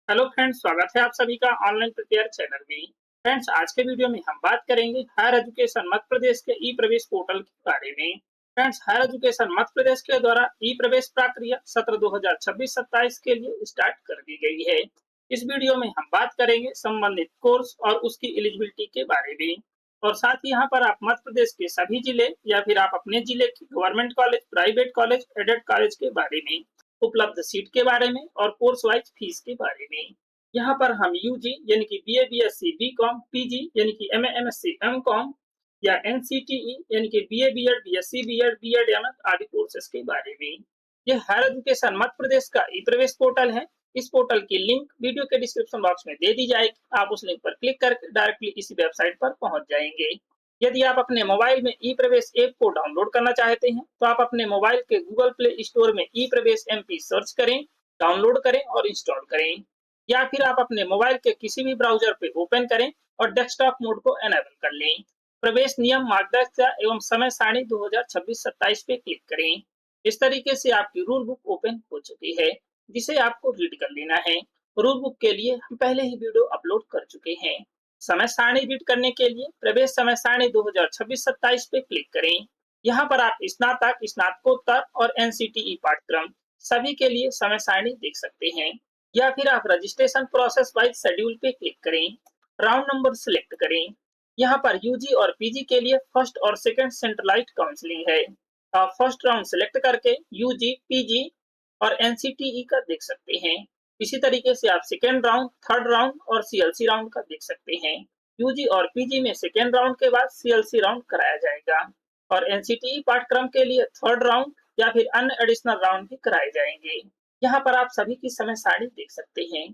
Hello friends, स्वागत है आप सभी का ऑनलाइन प्रिपेयर चैनल में। फ्रेंड्स, आज के वीडियो में हम बात करेंगे हायर एजुकेशन मध्य प्रदेश के ई प्रवेश पोर्टल के बारे में। Friends, higher education Madhya Pradesh के द्वारा ई प्रवेश प्रक्रिया सत्र 2026-27 के लिए स्टार्ट कर दी गई है। इस वीडियो में हम बात करेंगे संबंधित कोर्स और उसकी एलिजिबिलिटी के बारे में, और साथ ही यहाँ पर आप मध्य प्रदेश के सभी जिले या फिर आप अपने जिले के government college, private college, added college के बारे में, उपलब्ध सीट के बारे में और कोर्स वाइज फीस के बारे में। यहाँ पर हम यूजी यानी कि बीए, बीएससी, बीकॉम, पीजी यानी कि एमए, एमएससी, एमकॉम या एनसीटीई यानी कि BA, BEd, BSc, BEd, BEd, MEd आदि कोर्सेज के बारे में। यह हायर एजुकेशन मध्य प्रदेश का ई प्रवेश पोर्टल है। इस पोर्टल की लिंक वीडियो के डिस्क्रिप्शन बॉक्स में दे दी जाएगी। आप उस लिंक पर क्लिक करके डायरेक्टली इसी वेबसाइट पर पहुंच जाएंगे। यदि आप अपने मोबाइल में ई प्रवेश ऐप को डाउनलोड करना चाहते हैं तो आप अपने मोबाइल के गूगल प्ले स्टोर में ई प्रवेश एमपी सर्च करें, डाउनलोड करें और इंस्टॉल करें, या फिर आप अपने मोबाइल के किसी भी ब्राउजर पे ओपन करें और डेस्कटॉप मोड को एनेबल कर लें। प्रवेश नियम, मार्गदर्शिका एवं समय सारणी 2026-27 पे क्लिक करें। इस तरीके से आपकी रूल बुक ओपन हो चुकी है, जिसे आपको रीड कर लेना है। रूल बुक के लिए हम पहले ही वीडियो अपलोड कर चुके हैं। समय सारणी रीड करने के लिए प्रवेश समय सारणी 2026-27 पे क्लिक करें। यहाँ पर आप स्नातक, स्नातकोत्तर और एनसीटीई पाठ्यक्रम सभी के लिए समय सारणी देख सकते हैं, या फिर आप रजिस्ट्रेशन प्रोसेस वाइज शेड्यूल पे क्लिक करें। राउंड नंबर सिलेक्ट करें। यहाँ पर यूजी और पीजी के लिए फर्स्ट और सेकंड सेंट्रलाइज्ड काउंसलिंग है। आप फर्स्ट राउंड सिलेक्ट करके यूजी, पीजी और एनसीटीई का देख सकते हैं। इसी तरीके से आप सेकेंड राउंड, थर्ड राउंड और सीएलसी राउंड का देख सकते हैं। यूजी और पीजी में सेकेंड राउंड के बाद सीएलसी राउंड कराया जाएगा, और एनसीटीई पाठ्यक्रम के लिए थर्ड राउंड या फिर अन्य एडिशनल राउंड भी कराए जाएंगे। यहाँ पर आप सभी की समय सारणी देख सकते हैं।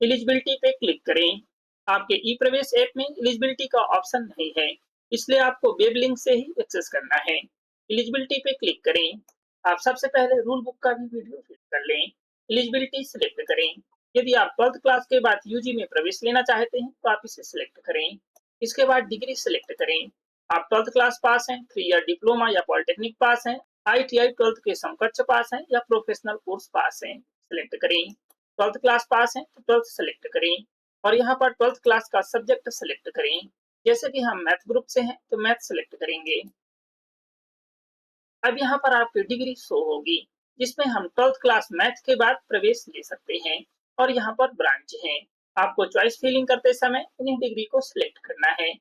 एलिजिबिलिटी पे क्लिक करें। आपके ई प्रवेश ऐप में एलिजिबिलिटी का ऑप्शन नहीं है, इसलिए आपको वेब लिंक से ही एक्सेस करना है। एलिजिबिलिटी पे क्लिक करें। आप सबसे पहले रूल बुक का भी वीडियो फिट कर लें। एलिजिबिलिटी सिलेक्ट करें। यदि आप 12th क्लास के बाद यूजी में प्रवेश लेना चाहते हैं तो आप इसे सिलेक्ट करें। इसके बाद डिग्री सिलेक्ट करें। आप 12th क्लास पास हैं, 3 ईयर डिप्लोमा या पॉलिटेक्निक पास हैं, आईटीआई 12th के समकक्ष पास हैं या प्रोफेशनल कोर्स पास हैं, सिलेक्ट करें। 12th क्लास पास हैं तो 12th सिलेक्ट करें, और यहाँ पर 12th क्लास का सब्जेक्ट सिलेक्ट करें। जैसे कि हम मैथ ग्रुप से हैं तो मैथ सिलेक्ट करेंगे। अब यहाँ पर आपकी डिग्री शो होगी, जिसमें हम 12th क्लास मैथ के बाद प्रवेश ले सकते हैं, और यहाँ पर ब्रांच है। आपको चॉइस फिलिंग करते समय इन्हीं डिग्री को सिलेक्ट करना है।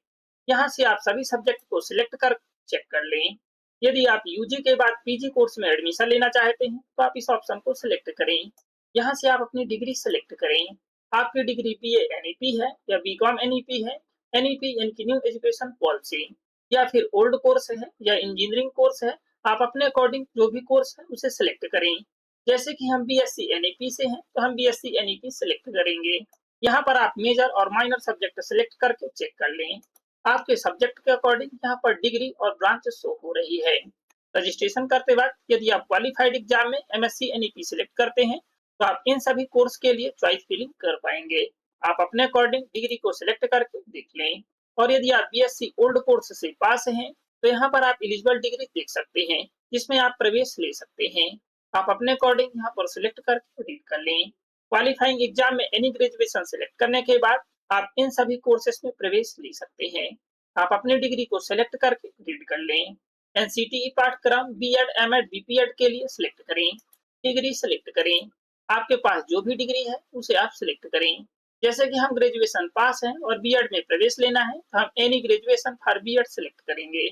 यहाँ से आप सभी सब्जेक्ट को सिलेक्ट कर चेक कर लें। यदि आप यूजी के बाद पीजी कोर्स में एडमिशन लेना चाहते हैं तो आप इस ऑप्शन को सिलेक्ट करें। यहाँ से आप अपनी डिग्री सिलेक्ट करें। आपकी डिग्री बीए एनईपी है या बीकॉम एनईपी है, एनईपी यानी कि न्यू एजुकेशन पॉलिसी, या फिर ओल्ड कोर्स है या इंजीनियरिंग कोर्स है, आप अपने अकॉर्डिंग जो भी कोर्स है उसे सिलेक्ट करें। जैसे कि हम बीएससी एनईपी से हैं तो हम बीएससी एनईपी सिलेक्ट करेंगे। यहाँ पर आप मेजर और माइनर सब्जेक्ट सिलेक्ट करके चेक कर लें। आपके सब्जेक्ट के अकॉर्डिंग यहाँ पर डिग्री और ब्रांच शो हो रही है। रजिस्ट्रेशन करते वक्त यदि आप क्वालिफाइड एग्जाम में एमएससी एनईपी सिलेक्ट करते हैं तो आप इन सभी कोर्स के लिए चॉइस फिलिंग कर पाएंगे। आप अपने अकॉर्डिंग डिग्री को सिलेक्ट करके देख लें। और यदि आप बीएससी ओल्ड कोर्स से पास हैं तो यहाँ पर आप एलिजिबल डिग्री देख सकते हैं, जिसमें आप प्रवेश ले सकते हैं। आप अपने अकॉर्डिंग यहाँ पर सिलेक्ट करके रीड कर लें। क्वालिफाइंग एग्जाम में एनी ग्रेजुएशन सिलेक्ट करने के बाद आप इन सभी कोर्सेस में प्रवेश ले सकते हैं। आप अपनी डिग्री को सिलेक्ट करके रीड कर लें। एनसीटीई पाठ्यक्रम बीएड, एमएड, बीपीएड के लिए सिलेक्ट करें। डिग्री सिलेक्ट करें। आपके पास जो भी डिग्री है उसे आप सिलेक्ट करें। जैसे कि हम ग्रेजुएशन पास हैं और बीएड में प्रवेश लेना है तो हम any graduation for BEd select करेंगे।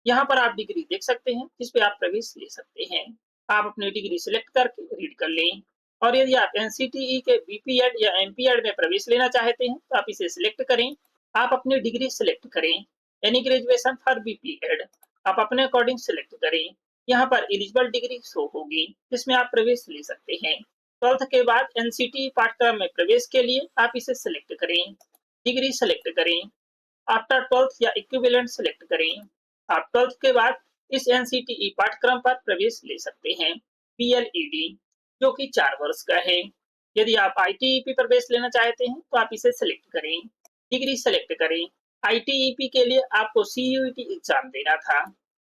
यहाँ पर आप डिग्री देख सकते हैं जिस पे आप प्रवेश ले सकते हैं। आप अपनी डिग्री सिलेक्ट करके रीड कर लें। और यदि आप एनसीटीई के बीपीएड या एमपीएड में प्रवेश लेना चाहते हैं तो आप इसे सिलेक्ट करें। आप अपनी डिग्री सिलेक्ट करें। एनी ग्रेजुएशन फॉर बीपीएड आप अपने अकॉर्डिंग सिलेक्ट करें। यहाँ पर एलिजिबल डिग्री शो होगी जिसमें आप प्रवेश ले सकते हैं। 12th के बाद एनसीटीई पाठ्यक्रम में प्रवेश के लिए आप इसे सिलेक्ट करें। डिग्री सिलेक्ट करें। आफ्टर 12th या इक्विवेलेंट सिलेक्ट करें। आप 12th के बाद इस एनसीटीई पाठ्यक्रम पर प्रवेश ले सकते हैं, पीएलईडी, जो कि 4 वर्ष का है। यदि आप आईटीईपी प्रवेश लेना चाहते हैं तो आप इसे सिलेक्ट करें। डिग्री सिलेक्ट करें। आईटीईपी के लिए आपको सीयूईटी एग्जाम देना था।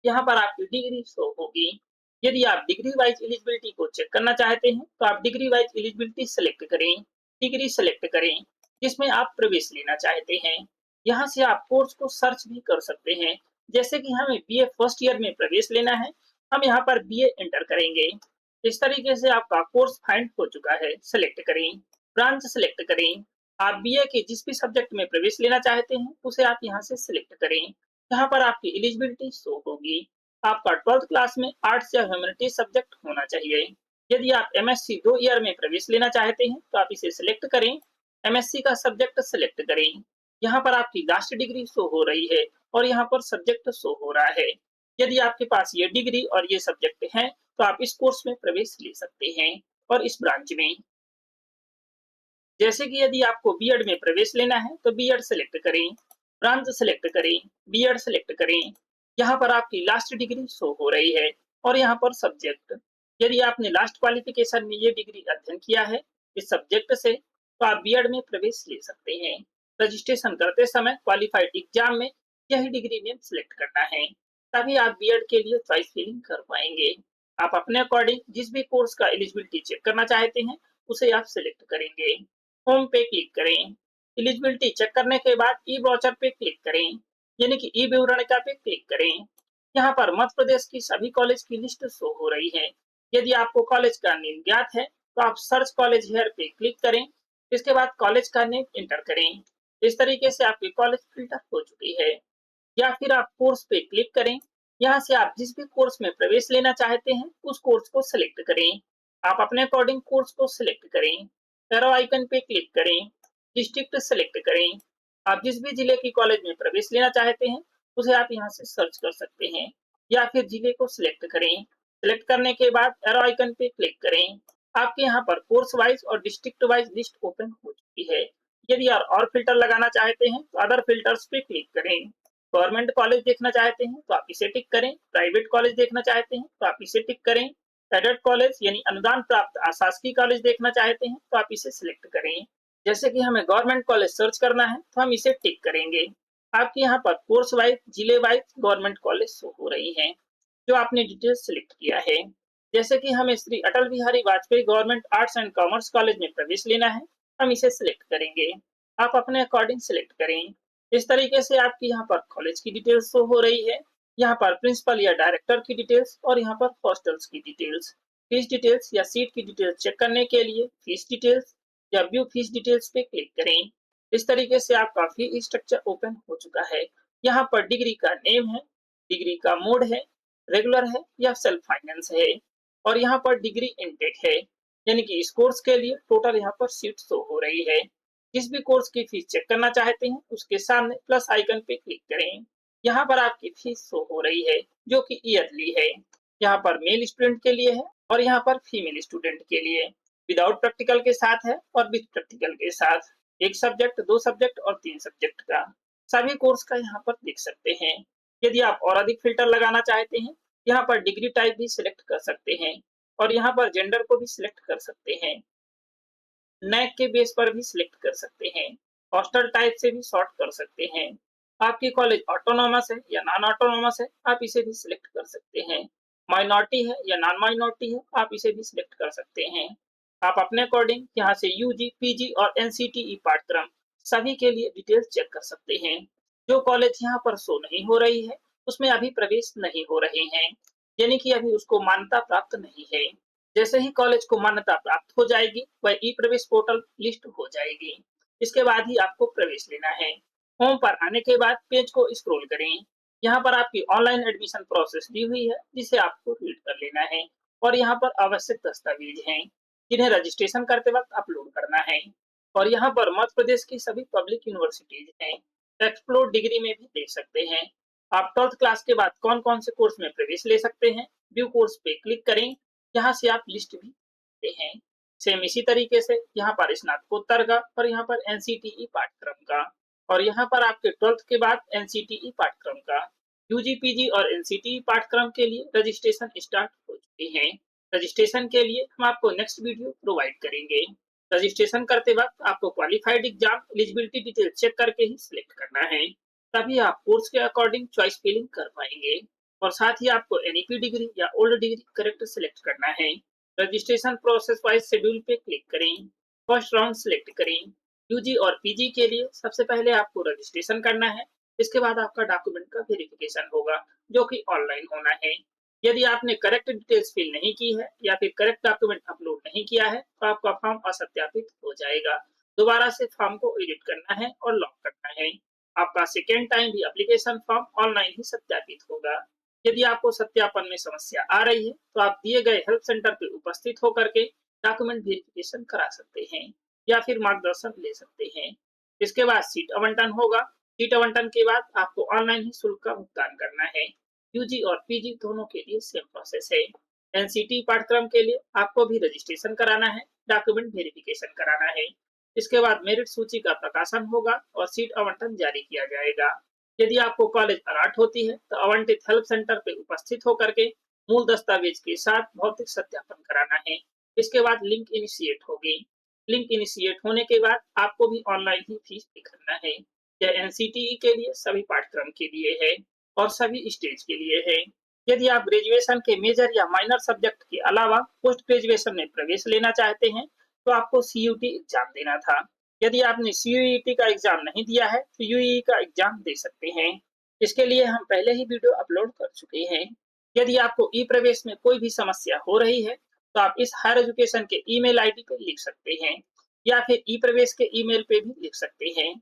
यहाँ पर आपकी डिग्री शो होगी। यदि आप डिग्री वाइज एलिजिबिलिटी को चेक करना चाहते हैं तो आप डिग्री वाइज एलिजिबिलिटी सिलेक्ट करें। डिग्री सेलेक्ट करें जिसमें आप प्रवेश लेना चाहते हैं। यहाँ से आप कोर्स को सर्च भी कर सकते हैं। जैसे कि हमें बीए फर्स्ट ईयर में प्रवेश लेना है, हम यहाँ पर बीए एंटर करेंगे। इस तरीके से आपका कोर्स फाइंड हो चुका है। सेलेक्ट करें, ब्रांच सेलेक्ट करें। आप बीए के जिस भी सब्जेक्ट में प्रवेश लेना चाहते हैं उसे आप यहाँ से सिलेक्ट करें। यहाँ पर आपकी एलिजिबिलिटी शो होगी। आपका 12th क्लास में आर्ट्स या ह्यूमैनिटीज सब्जेक्ट होना चाहिए। यदि आप एमएससी 2 ईयर में प्रवेश लेना चाहते हैं तो आप इसे सिलेक्ट करें। एमएससी का सब्जेक्ट सिलेक्ट करें। यहाँ पर आपकी लास्ट डिग्री शो हो रही है और यहाँ पर सब्जेक्ट शो हो रहा है। यदि आपके पास ये डिग्री और ये सब्जेक्ट हैं तो आप इस कोर्स में प्रवेश ले सकते हैं और इस ब्रांच में। जैसे कि यदि आपको बीएड में प्रवेश लेना है तो बीएड सेलेक्ट करें, ब्रांच सेलेक्ट करें, बीएड सेलेक्ट करें। यहाँ पर आपकी लास्ट डिग्री शो हो रही है और यहाँ पर सब्जेक्ट। यदि आपने लास्ट क्वालिफिकेशन में ये डिग्री अध्ययन किया है इस सब्जेक्ट से तो आप बीएड में प्रवेश ले सकते हैं। रजिस्ट्रेशन करते समय क्वालिफाइड एग्जाम में यही डिग्री नेम सिलेक्ट करना है, तभी आप बीएड के लिए चॉइस फिलिंग कर पाएंगे। आप अपने अकॉर्डिंग जिस भी कोर्स का एलिजिबिलिटी चेक करना चाहते हैं उसे आप सिलेक्ट करेंगे। होम पे क्लिक करें। एलिजिबिलिटी चेक करने के बाद ई ब्राउचर पे क्लिक करें, यानी कि ई विवरणिका पे क्लिक करें। यहाँ पर मध्य प्रदेश की सभी कॉलेज की लिस्ट शो हो रही है। यदि आपको कॉलेज का नेम ज्ञात है तो आप सर्च कॉलेज हियर पे क्लिक करें। इसके बाद कॉलेज का नेम एंटर करें। इस तरीके से आपकी कॉलेज फिल्टर हो चुकी है। या फिर आप कोर्स पे क्लिक करें। यहाँ से आप जिस भी कोर्स में प्रवेश लेना चाहते हैं उस कोर्स को सिलेक्ट करें। आप अपने अकॉर्डिंग कोर्स को सिलेक्ट करें। एरो आइकन पे क्लिक करें, डिस्ट्रिक्ट सेलेक्ट करें। आप जिस भी जिले की कॉलेज में प्रवेश लेना चाहते हैं उसे आप यहाँ से सर्च कर सकते हैं या फिर जिले को सिलेक्ट करें। सिलेक्ट करने के बाद एरो आइकन पे क्लिक करें। आपके यहाँ पर कोर्स वाइज और डिस्ट्रिक्ट वाइज लिस्ट ओपन हो चुकी है। यदि आप और फिल्टर लगाना चाहते हैं तो अदर फिल्टर्स पे क्लिक करें। गवर्नमेंट कॉलेज देखना चाहते हैं तो आप इसे टिक करें। प्राइवेट कॉलेज देखना चाहते हैं तो आप इसे टिक करें। एडेड कॉलेज यानी अनुदान प्राप्त अशासकीय कॉलेज देखना चाहते हैं तो आप इसे सिलेक्ट करें। जैसे कि हमें गवर्नमेंट कॉलेज सर्च करना है तो हम इसे टिक करेंगे। आपके यहाँ पर कोर्स वाइज, जिले वाइज गवर्नमेंट कॉलेज शो हो रही हैं जो आपने डिटेल्स सिलेक्ट किया है। जैसे कि हमें Shri Atal Bihari Vajpayee government arts and commerce college में प्रवेश लेना है, हम इसे सिलेक्ट करेंगे। आप अपने अकॉर्डिंग सिलेक्ट करें। इस तरीके से आपकी यहाँ पर कॉलेज की डिटेल्स शो हो रही है। यहाँ पर प्रिंसिपल या डायरेक्टर की डिटेल्स और यहाँ पर हॉस्टल्स की डिटेल्स। फीस डिटेल्स या सीट की डिटेल्स चेक करने के लिए फीस डिटेल्स या व्यू फीस डिटेल्स पे क्लिक करें। इस तरीके से आपका फी स्ट्रक्चर ओपन हो चुका है। यहाँ पर डिग्री का नेम है, डिग्री का मोड है, रेगुलर है या सेल्फ फाइनेंस है और यहाँ पर डिग्री इनटेक है, यानी कि इस कोर्स के लिए टोटल यहाँ पर सीट शो हो रही है। जिस भी कोर्स की फीस चेक करना चाहते हैं उसके सामने प्लस आइकन पे क्लिक करें। यहाँ पर आपकी फीस शो हो रही है जो कि ईयरली है। यहाँ पर मेल स्टूडेंट के लिए है और यहाँ पर फीमेल स्टूडेंट के लिए। विदाउट प्रैक्टिकल के साथ है और विद प्रैक्टिकल के साथ। एक सब्जेक्ट, 2 सब्जेक्ट और 3 सब्जेक्ट का सभी कोर्स का यहाँ पर देख सकते हैं। यदि आप और अधिक फिल्टर लगाना चाहते हैं यहाँ पर डिग्री टाइप भी सिलेक्ट कर सकते हैं और यहाँ पर जेंडर को भी सिलेक्ट कर सकते हैं। नैक के बेस पर भी सिलेक्ट कर सकते हैं। हॉस्टल टाइप से भी सॉर्ट कर सकते हैं। आपकी कॉलेज ऑटोनॉमस है या नॉन ऑटोनॉमस है, आप इसे भी सिलेक्ट कर सकते हैं। माइनॉरिटी है या नॉन माइनॉरिटी है, आप इसे भी सिलेक्ट कर सकते हैं। आप अपने अकॉर्डिंग यहाँ से यूजी, पीजी और एनसीटीई पाठ्यक्रम सभी के लिए डिटेल्स चेक कर सकते हैं। जो कॉलेज यहाँ पर शो नहीं हो रही है उसमें अभी प्रवेश नहीं हो रहे हैं, यानी कि अभी उसको मान्यता प्राप्त नहीं है। जैसे ही कॉलेज को मान्यता प्राप्त हो जाएगी वह ई प्रवेश पोर्टल लिस्ट हो जाएगी। इसके बाद ही आपको प्रवेश लेना है। होम पर आने के बाद पेज को स्क्रॉल करें। यहाँ पर आपकी ऑनलाइन एडमिशन प्रोसेस दी हुई है जिसे आपको रीड कर लेना है और यहाँ पर आवश्यक दस्तावेज हैं जिन्हें रजिस्ट्रेशन करते वक्त अपलोड करना है। और यहाँ पर मध्य प्रदेश की सभी पब्लिक यूनिवर्सिटीज हैं। एक्सप्लोर डिग्री में भी देख सकते हैं। आप 12th क्लास के बाद कौन कौन से कोर्स में प्रवेश ले सकते हैं, व्यू कोर्स पे क्लिक करें। यहाँ से आप लिस्ट भी देखते हैं। सेम इसी तरीके से यहाँ पर स्नातकोत्तर का और यहाँ पर एनसीटीई पाठ्यक्रम का और यहाँ पर आपके 12th के बाद एनसीटीई पाठ्यक्रम का। यूजी, पीजी और एनसीटीई पाठ्यक्रम के लिए रजिस्ट्रेशन स्टार्ट हो चुके हैं। रजिस्ट्रेशन के लिए हम आपको नेक्स्ट वीडियो प्रोवाइड करेंगे। रजिस्ट्रेशन करते वक्त आपको qualified exam eligibility detail check करके ही सिलेक्ट करना है, तभी आप कोर्स के अकॉर्डिंग चॉइस फिलिंग कर पाएंगे और साथ ही आपको एनईपी डिग्री या ओल्ड डिग्री करेक्ट सिलेक्ट करना है। रजिस्ट्रेशन प्रोसेस वाइज शेड्यूल पे क्लिक करें। फर्स्ट राउंड सिलेक्ट करें। यूजी और पीजी के लिए सबसे पहले आपको रजिस्ट्रेशन करना है। इसके बाद आपका डॉक्यूमेंट का वेरिफिकेशन होगा, जो कि ऑनलाइन होना है। यदि आपने करेक्ट डिटेल्स फिल नहीं की है या फिर करेक्ट डॉक्यूमेंट अपलोड नहीं किया है, तो आपका फॉर्म असत्यापित हो जाएगा। दोबारा से फॉर्म को एडिट करना है और लॉक करना है। आपका सेकेंड टाइम भी एप्लीकेशन फॉर्म ऑनलाइन ही सत्यापित होगा। यदि आपको सत्यापन में समस्या आ रही है, तो आप दिए गए हेल्प सेंटर पे उपस्थित होकर के डॉक्यूमेंट वेरिफिकेशन करा सकते हैं या फिर मार्गदर्शन ले सकते हैं। इसके बाद सीट आवंटन होगा। सीट आवंटन के बाद आपको ऑनलाइन ही शुल्क का भुगतान करना है। यूजी और पीजी दोनों के लिए सेम प्रोसेस है। एनसीटी पाठ्यक्रम के लिए आपको भी रजिस्ट्रेशन कराना है, डॉक्यूमेंट वेरिफिकेशन कराना है। इसके बाद मेरिट सूची का प्रकाशन होगा और सीट आवंटन जारी किया जाएगा। यदि आपको कॉलेज अलॉट होती है, तो आवंटित हेल्प सेंटर पर उपस्थित होकर के मूल दस्तावेज के साथ भौतिक सत्यापन कराना है। इसके बाद लिंक इनिशिएट होगी। लिंक इनिशिएट होने के बाद आपको भी ऑनलाइन ही फीस पे करना है। यह एनसीटीई के लिए सभी पाठ्यक्रम के लिए है और सभी स्टेज के लिए है। यदि आप ग्रेजुएशन के मेजर या माइनर सब्जेक्ट के अलावा पोस्ट ग्रेजुएशन में प्रवेश लेना चाहते हैं, तो आपको सीयूटी एग्जाम देना था। यदि आपने सीयूईटी का एग्जाम नहीं दिया है, तो यूई का एग्जाम दे सकते हैं। इसके लिए हम पहले ही वीडियो अपलोड कर चुके हैं। यदि आपको ई प्रवेश में कोई भी समस्या हो रही है, तो आप इस हायर एजुकेशन के ईमेल आईडी पे लिख सकते हैं या फिर ई प्रवेश के ईमेल पे भी लिख सकते हैं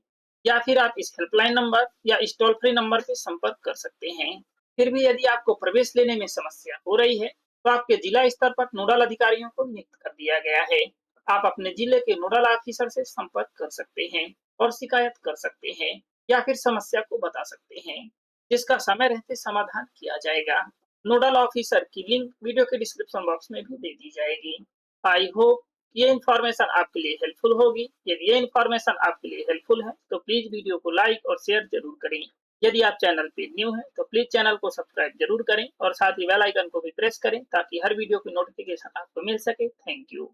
या फिर आप इस हेल्पलाइन नंबर या इस टोल फ्री नंबर पे संपर्क कर सकते हैं। फिर भी यदि आपको प्रवेश लेने में समस्या हो रही है, तो आपके जिला स्तर पर नोडल अधिकारियों को नियुक्त कर दिया गया है। आप अपने जिले के नोडल ऑफिसर से संपर्क कर सकते हैं और शिकायत कर सकते हैं या फिर समस्या को बता सकते हैं, जिसका समय रहते समाधान किया जाएगा। नोडल ऑफिसर की लिंक वीडियो के डिस्क्रिप्शन बॉक्स में भी दे दी जाएगी। आई होप ये इन्फॉर्मेशन आपके लिए हेल्पफुल होगी। यदि ये इन्फॉर्मेशन आपके लिए हेल्पफुल है, तो प्लीज वीडियो को लाइक और शेयर जरूर करें। यदि आप चैनल पे न्यू हैं, तो प्लीज चैनल को सब्सक्राइब जरूर करें और साथ ही बेल आइकन को भी प्रेस करें ताकि हर वीडियो की नोटिफिकेशन आपको मिल सके। Thank you.